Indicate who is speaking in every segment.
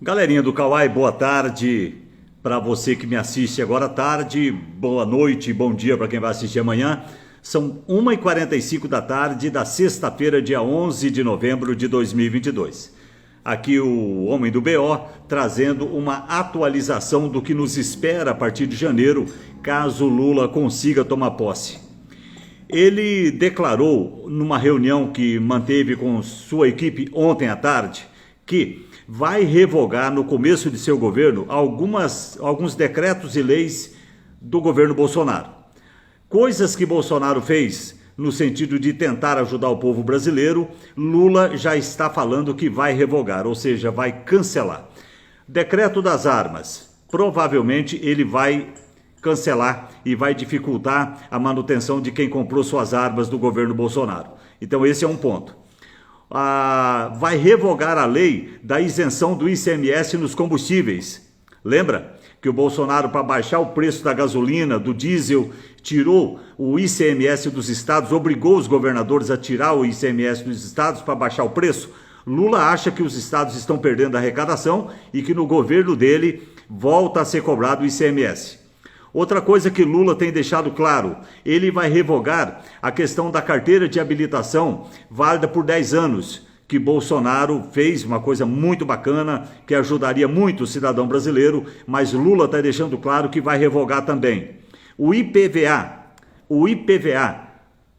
Speaker 1: Galerinha do Kawai, boa tarde para você que me assiste agora à tarde, boa noite, bom dia para quem vai assistir amanhã. São 1h45 da tarde da sexta-feira, dia 11 de novembro de 2022. Aqui o Homem do BO trazendo uma atualização do que nos espera a partir de janeiro, caso Lula consiga tomar posse. Ele declarou numa reunião que manteve com sua equipe ontem à tarde que vai revogar no começo de seu governo alguns decretos e leis do governo Bolsonaro. Coisas que Bolsonaro fez no sentido de tentar ajudar o povo brasileiro, Lula já está falando que vai revogar, ou seja, vai cancelar. Decreto das armas, provavelmente ele vai cancelar e vai dificultar a manutenção de quem comprou suas armas do governo Bolsonaro. Então esse é um ponto. Vai revogar a lei da isenção do ICMS nos combustíveis. Lembra que o Bolsonaro, para baixar o preço da gasolina, do diesel, tirou o ICMS dos estados, obrigou os governadores a tirar o ICMS dos estados para baixar o preço? Lula acha que os estados estão perdendo a arrecadação e que no governo dele volta a ser cobrado o ICMS. Outra coisa que Lula tem deixado claro, ele vai revogar a questão da carteira de habilitação válida por 10 anos, que Bolsonaro fez uma coisa muito bacana, que ajudaria muito o cidadão brasileiro, mas Lula está deixando claro que vai revogar também. O IPVA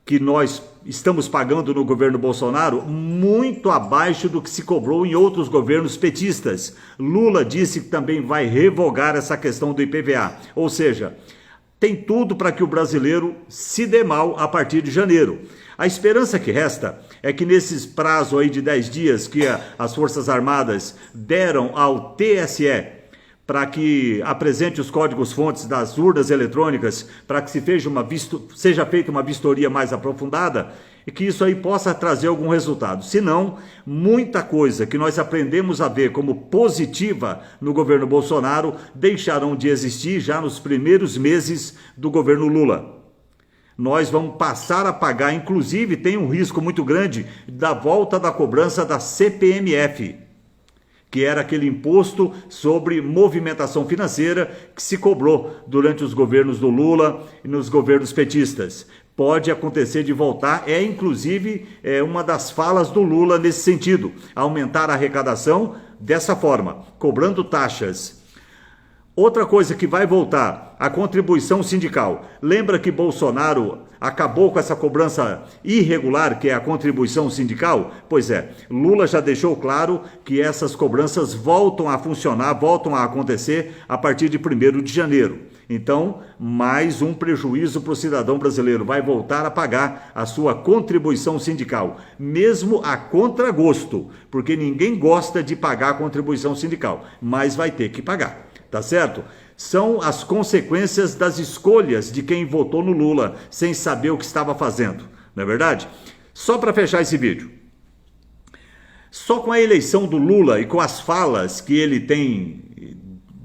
Speaker 1: que nós estamos pagando no governo Bolsonaro, muito abaixo do que se cobrou em outros governos petistas. Lula disse que também vai revogar essa questão do IPVA. Ou seja, tem tudo para que o brasileiro se dê mal a partir de janeiro. A esperança que resta é que nesses prazos aí de 10 dias que as Forças Armadas deram ao TSE, para que apresente os códigos-fontes das urnas eletrônicas, para que seja feita uma vistoria mais aprofundada e que isso aí possa trazer algum resultado. Senão, muita coisa que nós aprendemos a ver como positiva no governo Bolsonaro deixarão de existir já nos primeiros meses do governo Lula. Nós vamos passar a pagar, inclusive tem um risco muito grande da volta da cobrança da CPMF, que era aquele imposto sobre movimentação financeira que se cobrou durante os governos do Lula e nos governos petistas. Pode acontecer de voltar, inclusive uma das falas do Lula nesse sentido, aumentar a arrecadação dessa forma, cobrando taxas. Outra coisa que vai voltar, a contribuição sindical. Lembra que Bolsonaro acabou com essa cobrança irregular, que é a contribuição sindical? Pois é, Lula já deixou claro que essas cobranças voltam a funcionar, voltam a acontecer a partir de 1º de janeiro. Então, mais um prejuízo para o cidadão brasileiro. Vai voltar a pagar a sua contribuição sindical, mesmo a contragosto, porque ninguém gosta de pagar a contribuição sindical, mas vai ter que pagar. Tá certo? São as consequências das escolhas de quem votou no Lula, sem saber o que estava fazendo, não é verdade? Só para fechar esse vídeo. Só com a eleição do Lula e com as falas que ele tem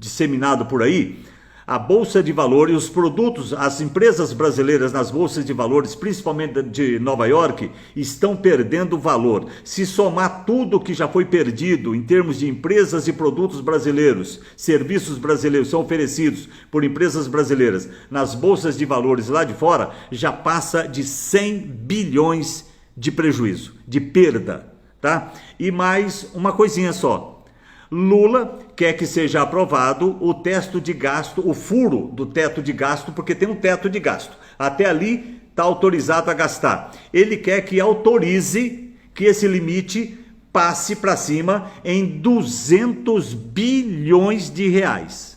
Speaker 1: disseminado por aí, a Bolsa de Valores, os produtos, as empresas brasileiras nas bolsas de valores, principalmente de Nova York, estão perdendo valor. Se somar tudo que já foi perdido em termos de empresas e produtos brasileiros, serviços brasileiros são oferecidos por empresas brasileiras nas bolsas de valores lá de fora, já passa de 100 bilhões de prejuízo, de perda, tá? E mais uma coisinha só. Lula quer que seja aprovado o teto de gasto, o furo do teto de gasto, porque tem um teto de gasto. Até ali está autorizado a gastar. Ele quer que autorize que esse limite passe para cima em 200 bilhões de reais.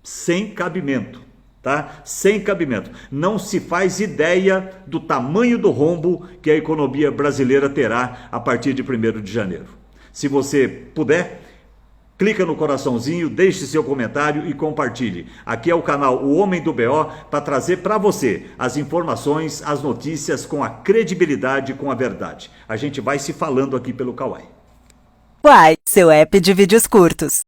Speaker 1: Sem cabimento, tá? Sem cabimento. Não se faz ideia do tamanho do rombo que a economia brasileira terá a partir de 1º de janeiro. Se você puder, clica no coraçãozinho, deixe seu comentário e compartilhe. Aqui é o canal O Homem do BO para trazer para você as informações, as notícias com a credibilidade, com a verdade. A gente vai se falando aqui pelo Kawai.
Speaker 2: Kawai, seu app de vídeos curtos.